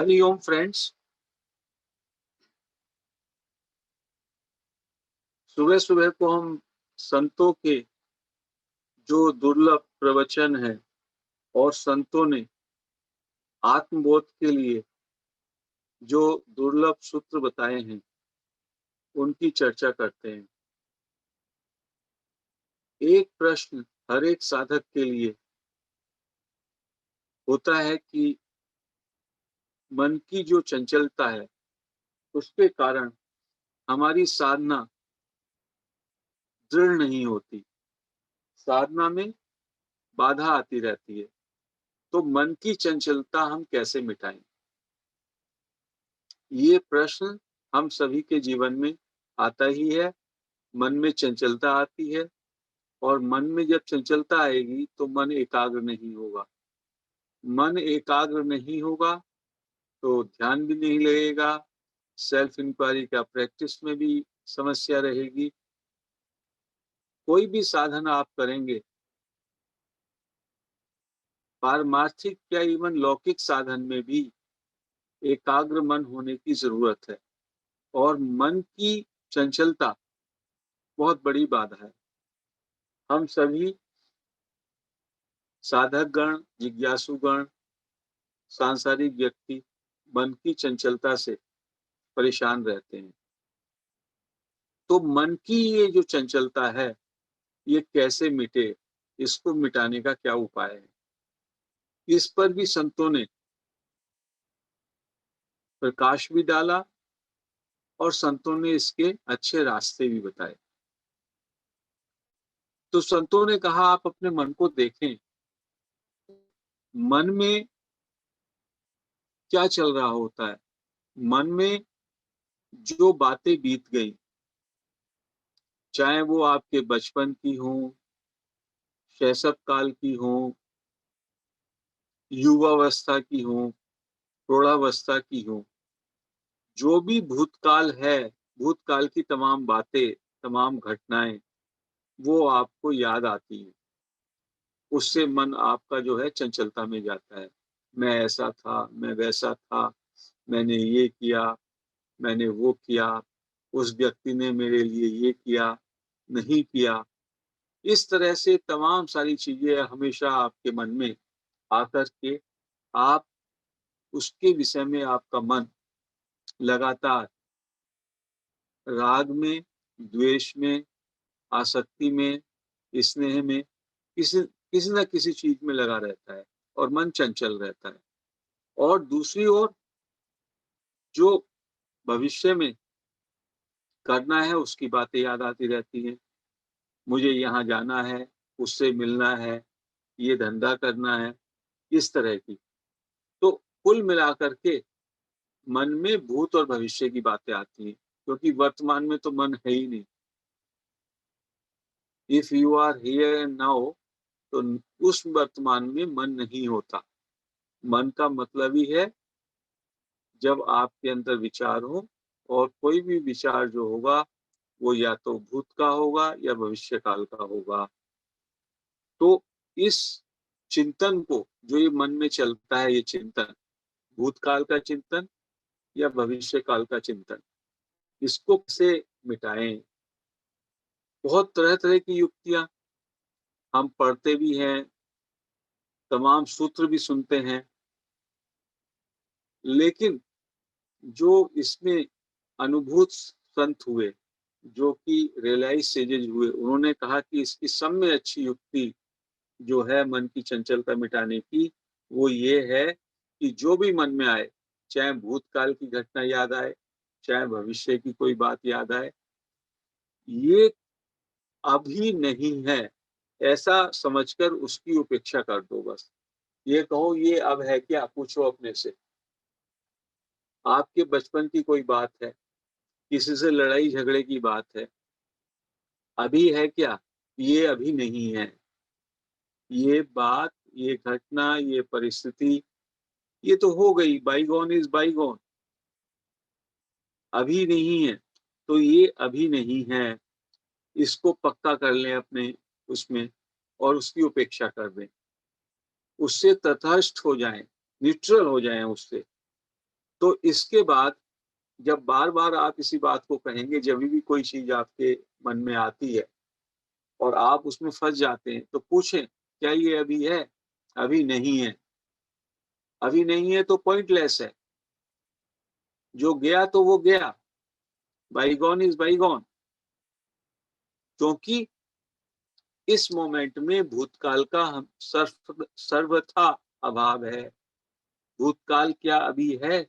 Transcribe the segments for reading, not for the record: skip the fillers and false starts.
Hariom friends. सुबह सुबह को हम संतों के जो दुर्लभ प्रवचन है और संतों ने आत्मबोध के लिए जो दुर्लभ सूत्र बताए हैं उनकी चर्चा करते हैं। एक प्रश्न हर एक साधक के लिए होता है कि मन की जो चंचलता है उसके कारण हमारी साधना दृढ़ नहीं होती, साधना में बाधा आती रहती है। तो मन की चंचलता हम कैसे मिटाएं? ये प्रश्न हम सभी के जीवन में आता ही है। मन में चंचलता आती है और मन में जब चंचलता आएगी तो मन एकाग्र नहीं होगा। मन एकाग्र नहीं होगा तो ध्यान भी नहीं लगेगा, सेल्फ इंक्वायरी का प्रैक्टिस में भी समस्या रहेगी। कोई भी साधन आप करेंगे, पारमार्थिक या इवन लौकिक साधन में भी एकाग्र मन होने की जरूरत है और मन की चंचलता बहुत बड़ी बाधा है। हम सभी साधक गण, जिज्ञासुगण, सांसारिक व्यक्ति मन की चंचलता से परेशान रहते हैं। तो मन की ये जो चंचलता है ये कैसे मिटे, इसको मिटाने का क्या उपाय है? इस पर भी संतों ने प्रकाश भी डाला और संतों ने इसके अच्छे रास्ते भी बताए। तो संतों ने कहा आप अपने मन को देखें, मन में क्या चल रहा होता है। मन में जो बातें बीत गई, चाहे वो आपके बचपन की हो, शैशव काल की हो, युवावस्था की हो, प्रौढ़ावस्था की हो, जो भी भूतकाल है, भूतकाल की तमाम बातें, तमाम घटनाएं वो आपको याद आती हैं। उससे मन आपका जो है चंचलता में जाता है। मैं ऐसा था, मैं वैसा था, मैंने ये किया, मैंने वो किया, उस व्यक्ति ने मेरे लिए ये किया, नहीं किया। इस तरह से तमाम सारी चीजें हमेशा आपके मन में आकर के आप उसके विषय में आपका मन लगातार राग में, द्वेष में, आसक्ति में, स्नेह में, किसी किसी न किसी चीज में लगा रहता है और मन चंचल रहता है। और दूसरी ओर जो भविष्य में करना है उसकी बातें याद आती रहती हैं। मुझे यहाँ जाना है, उससे मिलना है, ये धंधा करना है, इस तरह की। तो कुल मिलाकर के मन में भूत और भविष्य की बातें आती हैं, क्योंकि वर्तमान में तो मन है ही नहीं। If you are here and now, तो उस वर्तमान में मन नहीं होता। मन का मतलब ही है जब आपके अंदर विचार हो, और कोई भी विचार जो होगा वो या तो भूत का होगा या भविष्य काल का होगा। तो इस चिंतन को, जो ये मन में चलता है, ये चिंतन, भूतकाल का चिंतन या भविष्य काल का चिंतन, इसको कैसे मिटाएं? बहुत तरह तरह की युक्तियां हम पढ़ते भी हैं, तमाम सूत्र भी सुनते हैं, लेकिन जो इसमें अनुभूत संत हुए, जो कि रियलाइज सेजेज हुए, उन्होंने कहा कि इसकी सब में अच्छी युक्ति जो है मन की चंचलता मिटाने की, वो ये है कि जो भी मन में आए, चाहे भूतकाल की घटना याद आए, चाहे भविष्य की कोई बात याद आए, ये अभी नहीं है, ऐसा समझकर उसकी उपेक्षा कर दो। बस ये कहो ये अब है क्या, पूछो अपने से। आपके बचपन की कोई बात है, किसी से लड़ाई झगड़े की बात है, अभी है क्या? ये अभी नहीं है। ये बात, ये घटना, ये परिस्थिति, ये तो हो गई, बाईगॉन इज बाईगॉन, अभी नहीं है। तो ये अभी नहीं है, इसको पक्का कर लें अपने उसमें और उसकी उपेक्षा कर दें, उससे तटस्थ हो जाएं, न्यूट्रल हो जाएं उससे। तो इसके बाद जब बार बार आप इसी बात को कहेंगे, जब भी कोई चीज आपके मन में आती है और आप उसमें फंस जाते हैं, तो पूछें क्या ये अभी है? अभी नहीं है। अभी नहीं है तो पॉइंटलेस है। जो गया तो वो गया। Bygone is bygone. क्योंकि इस मोमेंट में भूतकाल का हम सर्वथा अभाव है। भूतकाल क्या अभी है?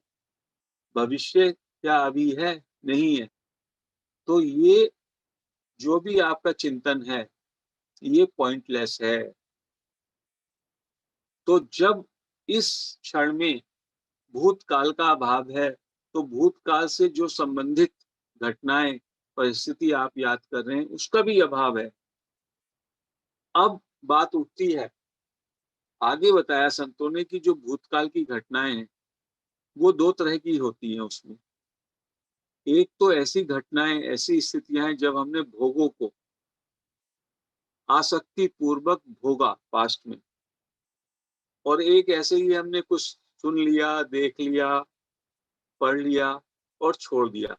भविष्य क्या अभी है? नहीं है। तो ये जो भी आपका चिंतन है, ये पॉइंटलेस है। तो जब इस क्षण में भूतकाल का अभाव है, तो भूतकाल से जो संबंधित घटनाएं, परिस्थिति आप याद कर रहे हैं, उसका भी अभाव है। अब बात उठती है, आगे बताया संतों ने कि जो भूतकाल की घटनाएं हैं, वो दो तरह की होती हैं उसमें। एक तो ऐसी घटनाएं, ऐसी स्थितियां हैं जब हमने भोगों को आसक्ति पूर्वक भोगा पास्ट में, और एक ऐसे ही हमने कुछ सुन लिया, देख लिया, पढ़ लिया और छोड़ दिया।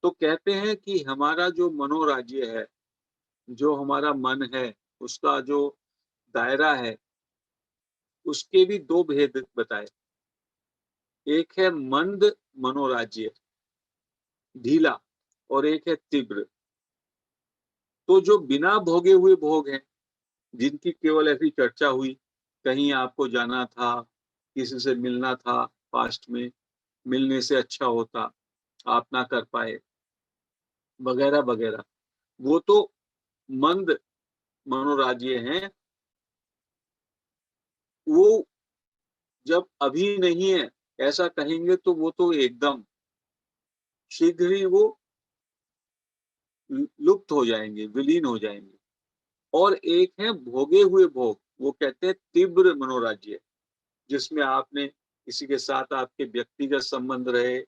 तो कहते हैं कि हमारा जो मनोराज्य है, जो हमारा मन है, उसका जो दायरा है, उसके भी दो भेद बताए। एक है मंद मनोराज्य, ढीला, और एक है तीव्र। तो जो बिना भोगे हुए भोग हैं, जिनकी केवल ऐसी चर्चा हुई, कहीं आपको जाना था, किसी से मिलना था पास्ट में, मिलने से अच्छा होता, आप ना कर पाए, वगैरह वगैरह, वो तो मंद मनोराज्य हैं। वो जब अभी नहीं है ऐसा कहेंगे तो वो तो एकदम शीघ्र ही वो लुप्त हो जाएंगे, विलीन हो जाएंगे। और एक है भोगे हुए भोग, वो कहते हैं तीव्र मनोराज्य, जिसमें आपने किसी के साथ आपके व्यक्तिगत संबंध रहे,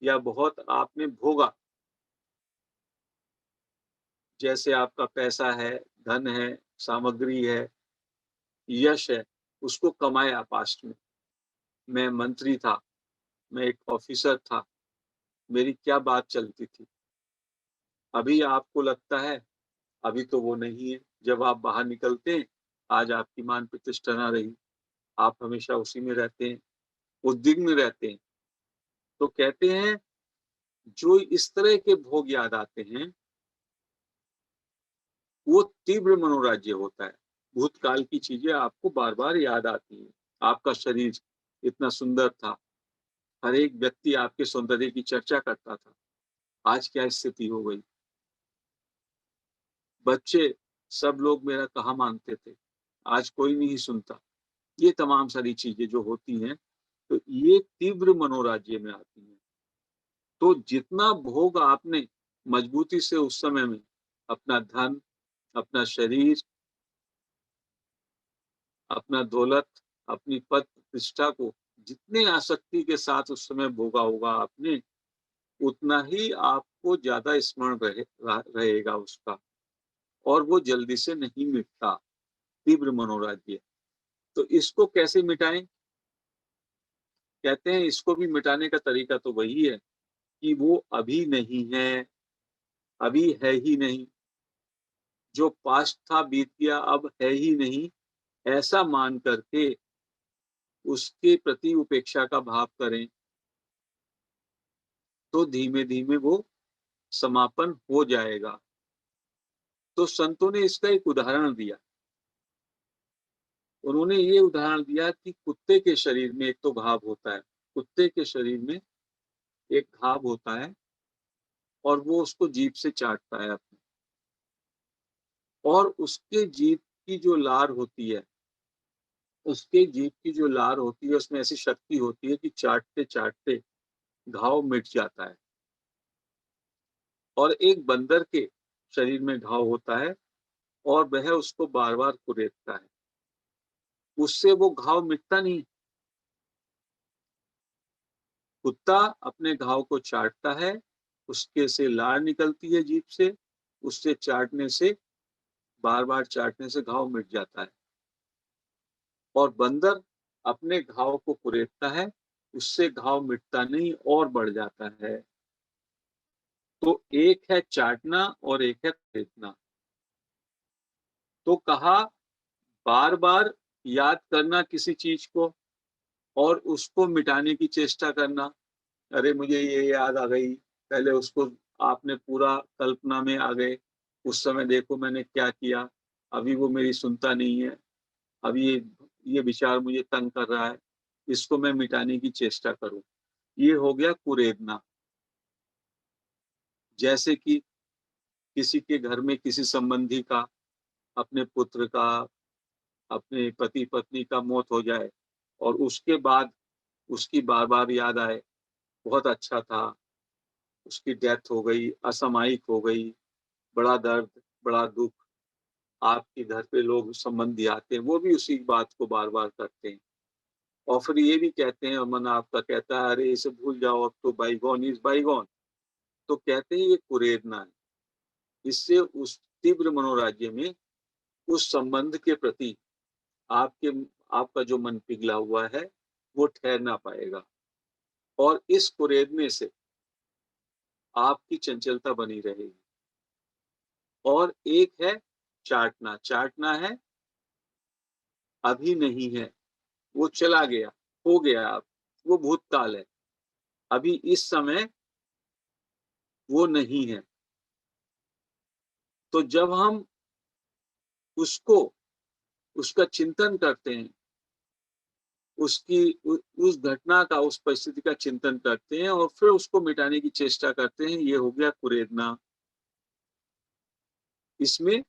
या बहुत आपने भोगा, जैसे आपका पैसा है, धन है, सामग्री है, यश है, उसको कमाया पास्ट में। मैं मंत्री था, मैं एक ऑफिसर था, मेरी क्या बात चलती थी। अभी आपको लगता है अभी तो वो नहीं है। जब आप बाहर निकलते हैं, आज आपकी मान प्रतिष्ठा ना रही, आप हमेशा उसी में रहते हैं, उद्विग्न रहते हैं। तो कहते हैं जो इस तरह के भोग याद आते हैं, वो तीव्र मनोराज्य होता है। भूतकाल की चीजें आपको बार बार याद आती हैं। आपका शरीर इतना सुंदर था, हर एक व्यक्ति आपके सौंदर्य की चर्चा करता था, आज क्या स्थिति हो गई। बच्चे, सब लोग मेरा कहा मानते थे, आज कोई नहीं सुनता। ये तमाम सारी चीजें जो होती हैं, तो ये तीव्र मनोराज्य में आती हैं। तो जितना भोग आपने मजबूती से उस समय में अपना धन, अपना शरीर, अपना दौलत, अपनी पद प्रतिष्ठा को जितने आसक्ति के साथ उस समय भोगा होगा आपने, उतना ही आपको ज्यादा स्मरण रहेगा उसका, और वो जल्दी से नहीं मिटता, तीव्र मनोराज्य। तो इसको कैसे मिटाएं? कहते हैं इसको भी मिटाने का तरीका तो वही है कि वो अभी नहीं है, अभी है ही नहीं। जो पास्ट था, बीत गया, अब है ही नहीं, ऐसा मान करके उसके प्रति उपेक्षा का भाव करें, तो धीमे धीमे वो समापन हो जाएगा। तो संतों ने इसका एक उदाहरण दिया। उन्होंने ये उदाहरण दिया कि कुत्ते के शरीर में एक तो घाव होता है, कुत्ते के शरीर में एक घाव होता है, और वो उसको जीभ से चाटता है अपने, और उसके जीभ की जो लार होती है, उसके जीभ की जो लार होती है, उसमें ऐसी शक्ति होती है कि चाटते चाटते घाव मिट जाता है। और एक बंदर के शरीर में घाव होता है, और वह उसको बार बार कुरेदता है, उससे वो घाव मिटता नहीं। कुत्ता अपने घाव को चाटता है, उसके से लार निकलती है जीभ से, उससे चाटने से, बार बार चाटने से घाव मिट जाता है। और बंदर अपने घाव को कुरेदता है, उससे घाव मिटता नहीं और बढ़ जाता है। तो एक है चाटना और एक है कुरेदना। तो कहा बार-बार याद करना किसी चीज को और उसको मिटाने की चेष्टा करना। अरे मुझे ये याद आ गई, पहले उसको आपने पूरा कल्पना में आ गए, उस समय देखो मैंने क्या किया, अभी वो मेरी सुनता नहीं है, अभी ये विचार मुझे तंग कर रहा है, इसको मैं मिटाने की चेष्टा करूँ। ये हो गया कुरेदना। जैसे कि किसी के घर में किसी संबंधी का, अपने पुत्र का, अपने पति-पत्नी का मौत हो जाए और उसके बाद उसकी बार-बार याद आए, बहुत अच्छा था, उसकी डेथ हो गई, असामयिक हो गई, बड़ा दर्द, बड़ा दुःख, आपके घर पे लोग संबंधी आते हैं, वो भी उसी बात को बार-बार करते हैं। और फिर ये भी कहते हैं और मन आपका कहता है, "अरे! इसे भूल जाओ, अब तो बायगॉन इज़ बायगॉन।" तो कहते हैं ये कुरेदना है। इससे उस तीव्र मनोराज्य में उस संबंध के प्रति आपके आपका जो मन पिघला हुआ है, वो ठहर ना पाएगा और इस कुरेदने से आपकी चंचलता बनी रहेगी। और एक है चाटना, चाटना है अभी नहीं है, वो चला गया, हो गया अब, वो भूतकाल है, अभी इस समय वो नहीं है। तो जब हम उसको उसका चिंतन करते हैं, उसकी उस घटना का, उस परिस्थिति का चिंतन करते हैं और फिर उसको मिटाने की चेष्टा करते हैं, ये हो गया कुरेदना। इसमें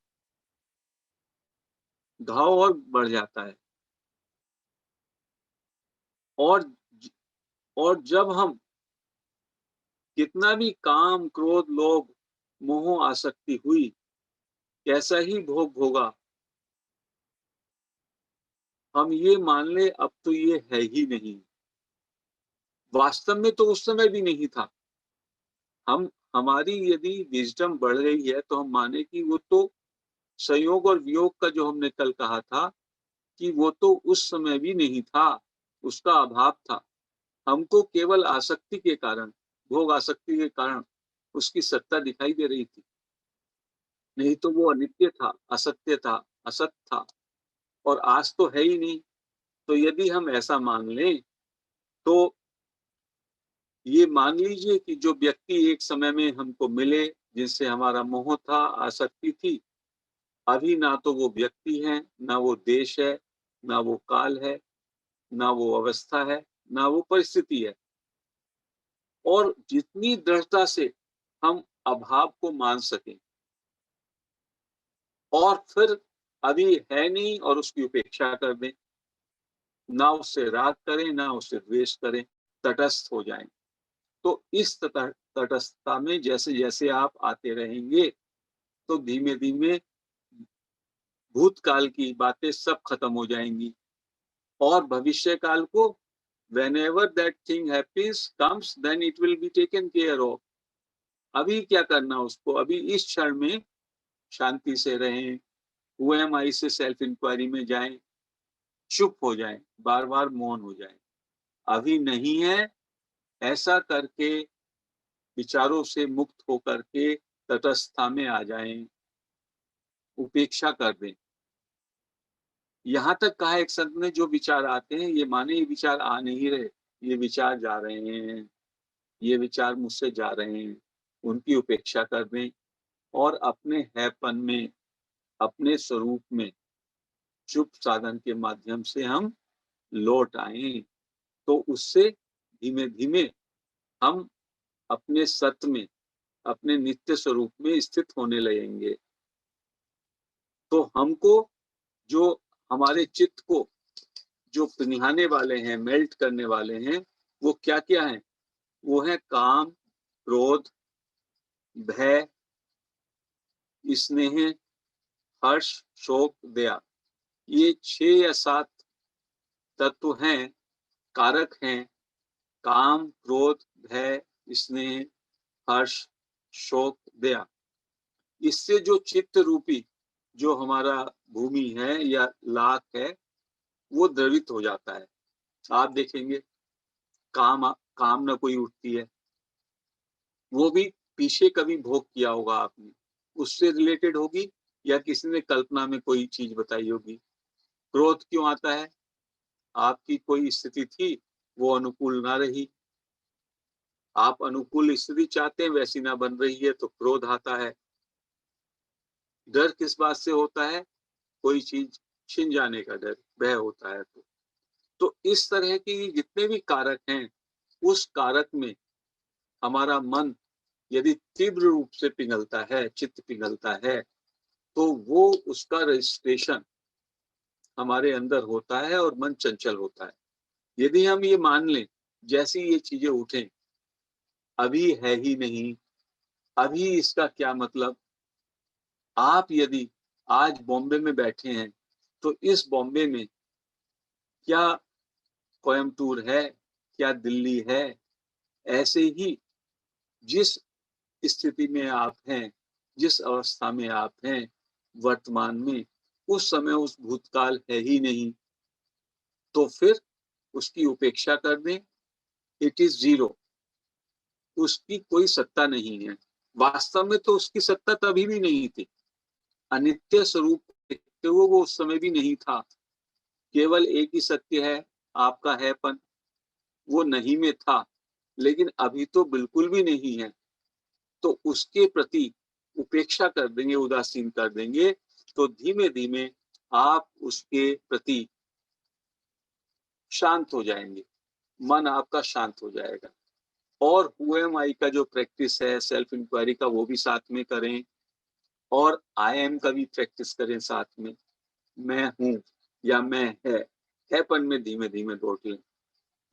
घाव और बढ़ जाता है और ज और जब हम कितना भी काम, क्रोध, लोभ, मोह, आसक्ति हुई, कैसा ही भोग भोगा, हम ये मान लें अब तो ये है ही नहीं। वास्तव में तो उस समय भी नहीं था। हम हमारी यदि विज़डम बढ़ रही है तो हम माने कि वो तो संयोग और वियोग का जो हमने कल कहा था कि वो तो उस समय भी नहीं था, उसका अभाव था। हमको केवल आसक्ति के कारण, भोग आसक्ति के कारण उसकी सत्ता दिखाई दे रही थी। नहीं तो वो अनित्य था, असत्य था, असत था और आज तो है ही नहीं। तो यदि हम ऐसा मान लें, तो ये मान लीजिए कि जो व्यक्ति एक समय में हमको मिले, जिनसे हमारा मोह था, आसक्ति थी, अभी ना तो वो व्यक्ति हैं, ना वो देश है, ना वो काल है, ना वो अवस्था है, ना वो परिस्थिति है। और जितनी दृढ़ता से हम अभाव को मान सकें और फिर अभी है नहीं और उसकी उपेक्षा कर दें, ना उससे राग करें, ना उससे द्वेष करें, तटस्थ हो जाएँ। तो इस तटस्थता में जैसे-जैसे आप आते रहेंगे, तो धीमे-धीमे भूतकाल की बातें सब खत्म हो जाएँगी और भविष्य काल को whenever that thing happens comes then it will be taken care of. अभी क्या करना उसको, अभी इस क्षण में शांति से रहें, हू एम आई से सेल्फ इंक्वायरी में जाएँ, चुप हो जाएँ, बार-बार मौन हो जाएँ। अभी नहीं है, ऐसा करके विचारों से मुक्त होकर के तटस्थता में आ जाएँ, उपेक्षा कर दें। यहाँ तक कहा एक संत ने जो विचार आते हैं, ये माने ये विचार आ नहीं रहे, ये विचार जा रहे हैं, ये विचार मुझसे जा रहे हैं, उनकी उपेक्षा कर दें और अपने हैपन में, अपने स्वरूप में चुप साधन के माध्यम से हम लौट आएँ, तो उससे धीमे-धीमे हम अपने सत्य में, अपने नित्य स्वरूप में स्थित होने लगेंगे। तो हमको जो हमारे चित्त को जो पिघलाने वाले हैं, मेल्ट करने वाले हैं, वो क्या-क्या हैं? वो है काम, क्रोध, भय, स्नेह, हर्ष, शोक, दया। ये 6 या 7 तत्व हैं, कारक हैं, काम, क्रोध, भय, स्नेह, हर्ष, शोक, दया। इससे जो चित्त रूपी जो हमारा भूमि है या लाख है, वो द्रवित हो जाता है। आप देखेंगे कामना कोई उठती है, वो भी पीछे कभी भोग किया होगा आपने, उससे रिलेटेड होगी या किसी ने कल्पना में कोई चीज बताई होगी। क्रोध क्यों आता है? आपकी कोई स्थिति थी, वो अनुकूल ना रही, आप अनुकूल स्थिति चाहते हैं, वैसी ना बन रही है तो क्रोध आता है। डर किस बात से होता है? कोई चीज छिन जाने का डर, भय होता है तो इस तरह की जितने भी कारक हैं, उस कारक में हमारा मन यदि तीव्र रूप से पिघलता है, चित्त पिघलता है, तो वो उसका रजिस्ट्रेशन हमारे अंदर होता है और मन चंचल होता है। यदि हम ये मान लें, जैसी ये चीजें उठें, अभी है ही नहीं, अभी इसका क्या मतलब? आप यदि आज बॉम्बे में बैठे हैं, तो इस बॉम्बे में क्या कोयम्बटूर है, क्या दिल्ली है? ऐसे ही जिस स्थिति में आप हैं, जिस अवस्था में आप हैं वर्तमान में, उस समय उस भूतकाल है ही नहीं, तो फिर उसकी उपेक्षा कर दें, इट इज जीरो, उसकी कोई सत्ता नहीं है। वास्तव में तो उसकी सत्ता तभी भी नहीं थी, अनित्य स्वरूप देखते हुए वो उस समय भी नहीं था। केवल एक ही सत्य है, आपका हैपन, वो नहीं में था, लेकिन अभी तो बिल्कुल भी नहीं है। तो उसके प्रति उपेक्षा कर देंगे, उदासीन कर देंगे, तो धीमे धीमे आप उसके प्रति शांत हो जाएंगे, मन आपका शांत हो जाएगा। और हु एम आई का जो प्रैक्टिस है, सेल्फ इंक्वायरी का, वो भी साथ में करें, और आई एम का भी प्रैक्टिस करें साथ में। मैं हूं या मैं हैपन में धीमे धीमे लौट लें।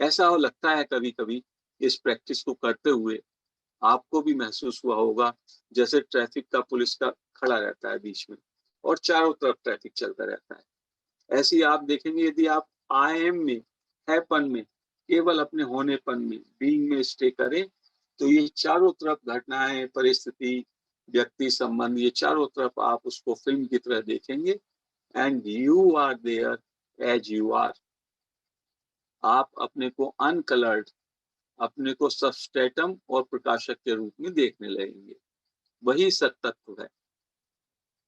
ऐसा हो लगता है कभी कभी इस प्रैक्टिस को करते हुए आपको भी महसूस हुआ होगा, जैसे ट्रैफिक का पुलिस का खड़ा रहता है बीच में और चारों तरफ ट्रैफिक चलता रहता है। ऐसे ही आप देखेंगे, यदि आप आई एम में, हैपन में, केवल अपने होनेपन में, बीइंग में स्टे करें, तो ये चारों तरफ घटनाएं, परिस्थिति, व्यक्ति, संबंध, ये चारों तरफ आप उसको फिल्म की तरह देखेंगे, and you are there as you are. आप अपने को अनकलर्ड, अपने को सबस्ट्रेटम और प्रकाशक के रूप में देखने लगेंगे। वही सत्तत्व है,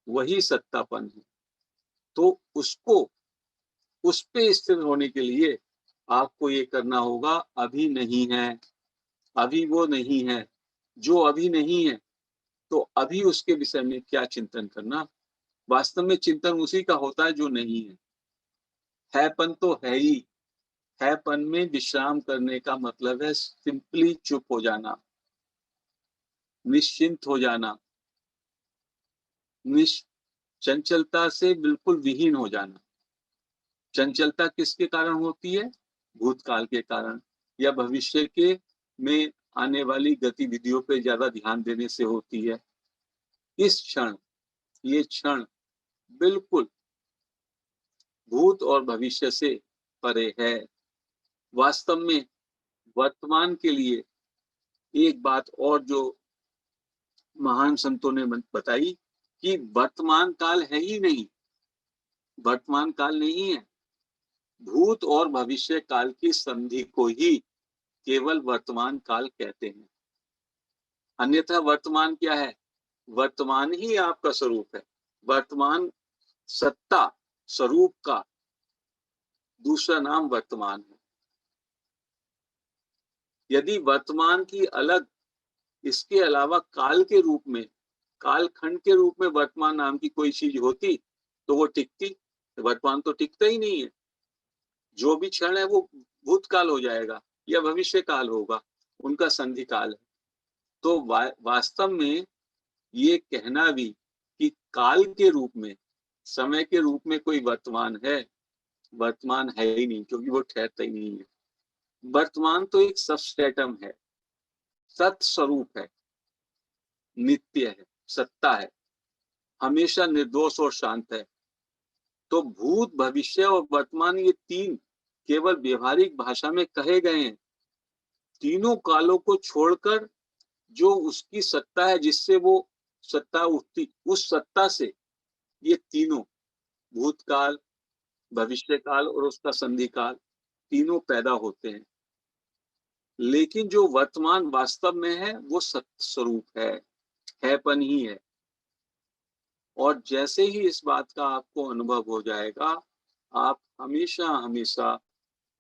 वही सत्तापन है। तो उसको, उस पे स्थिर होने के लिए आपको ये करना होगा, अभी नहीं है, अभी वो नहीं है, जो अभी नहीं है, तो अभी उसके विषय में क्या चिंतन करना? वास्तव में चिंतन उसी का होता है जो नहीं है। हैपन तो है ही, हैपन में विश्राम करने का मतलब है सिंपली चुप हो जाना, निश्चिंत हो जाना, चंचलता से बिल्कुल विहीन हो जाना। चंचलता किसके कारण होती है? भूतकाल के कारण या भविष्य के में आने वाली गतिविधियों पे ज्यादा ध्यान देने से होती है। इस क्षण, ये क्षण बिल्कुल भूत और भविष्य से परे है। वास्तव में वर्तमान के लिए एक बात और जो महान संतों ने बताई, कि वर्तमान काल है ही नहीं, वर्तमान काल नहीं है, भूत और भविष्य काल की संधि को ही केवल वर्तमान काल कहते हैं। अन्यथा वर्तमान क्या है? वर्तमान ही आपका स्वरूप है। वर्तमान सत्ता, स्वरूप का दूसरा नाम वर्तमान है। यदि वर्तमान की अलग, इसके अलावा काल के रूप में, कालखंड के रूप में वर्तमान नाम की कोई चीज होती तो वो टिकती। वर्तमान तो टिकता ही नहीं है। जो भी क्षण है वो भूतकाल हो जाएगा या भविष्य काल होगा, उनका संधि काल है। तो वास्तव में ये कहना भी कि काल के रूप में, समय के रूप में कोई वर्तमान है, वर्तमान है ही नहीं, क्योंकि वो ठहरता ही नहीं है। वर्तमान तो एक सबस्ट्रेटम है, सत स्वरूप है, नित्य है, सत्ता है, हमेशा निर्दोष और शांत है। तो भूत, भविष्य और वर्तमान, ये तीन केवल व्यवहारिक भाषा में कहे गए हैं। तीनों कालों को छोड़कर जो उसकी सत्ता है, जिससे वो सत्ता उठती, उस सत्ता से ये तीनों, भूतकाल, भविष्य काल और उसका संधि काल, तीनों पैदा होते हैं। लेकिन जो वर्तमान वास्तव में है वो सत्य स्वरूप हैपन ही है। और जैसे ही इस बात का आपको अनुभव हो जाएगा, आप हमेशा हमेशा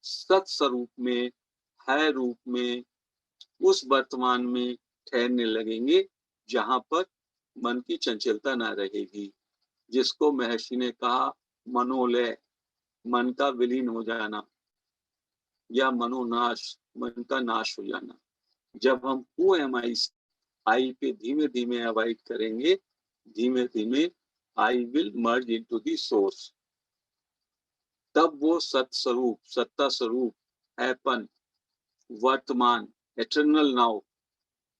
सत स्वरूप में, है रूप में, उस वर्तमान में ठहरने लगेंगे जहां पर मन की चंचलता ना रहेगी, जिसको महर्षि ने कहा मनोलय, मन का विलीन हो जाना, या मनोनाश, मन का नाश हो जाना। जब हम हु एम आई पे धीमे धीमे अवॉइड करेंगे, धीमे धीमे I will merge into the source, तब वो सत स्वरूप, सत्ता स्वरूप, हैपन, वर्तमान, एटर्नल नाउ,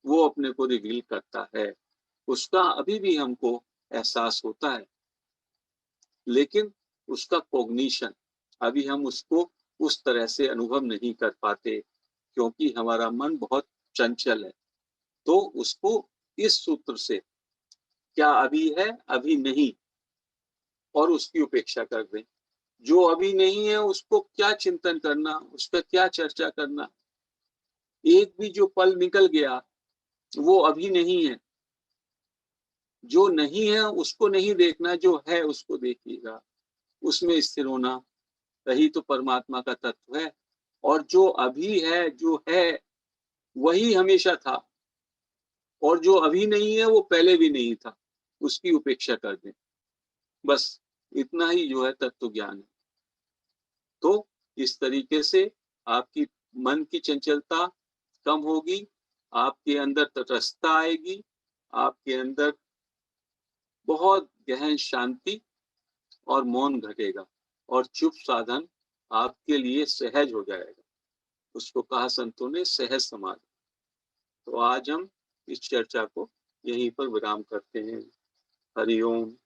वो अपने को रिवील करता है। उसका अभी भी हमको एहसास होता है, लेकिन उसका कॉग्निशन अभी हम उसको उस तरह से अनुभव नहीं कर पाते, क्योंकि हमारा मन बहुत चंचल है। तो उसको इस सूत्र से, क्या अभी है, अभी नहीं, और उसकी उपेक्षा कर दें। जो अभी नहीं है उसको क्या चिंतन करना, उस पर क्या चर्चा करना। एक भी जो पल निकल गया वो अभी नहीं है। जो नहीं है उसको नहीं देखना, जो है उसको देखिएगा, उसमें स्थिर होना, वही तो परमात्मा का तत्व है। और जो अभी है, जो है, वही हमेशा था, और जो अभी नहीं है वो पहले भी नहीं था, उसकी उपेक्षा कर दें। बस इतना ही जो है तत्व ज्ञान है। तो इस तरीके से आपकी मन की चंचलता कम होगी, आपके अंदर तटस्थता आएगी, आपके अंदर बहुत गहन शांति और मौन घटेगा, और चुप साधन आपके लिए सहज हो जाएगा। उसको कहा संतों ने सहज समाधि। तो आज हम इस चर्चा को यहीं पर विराम करते हैं। हरि ओम।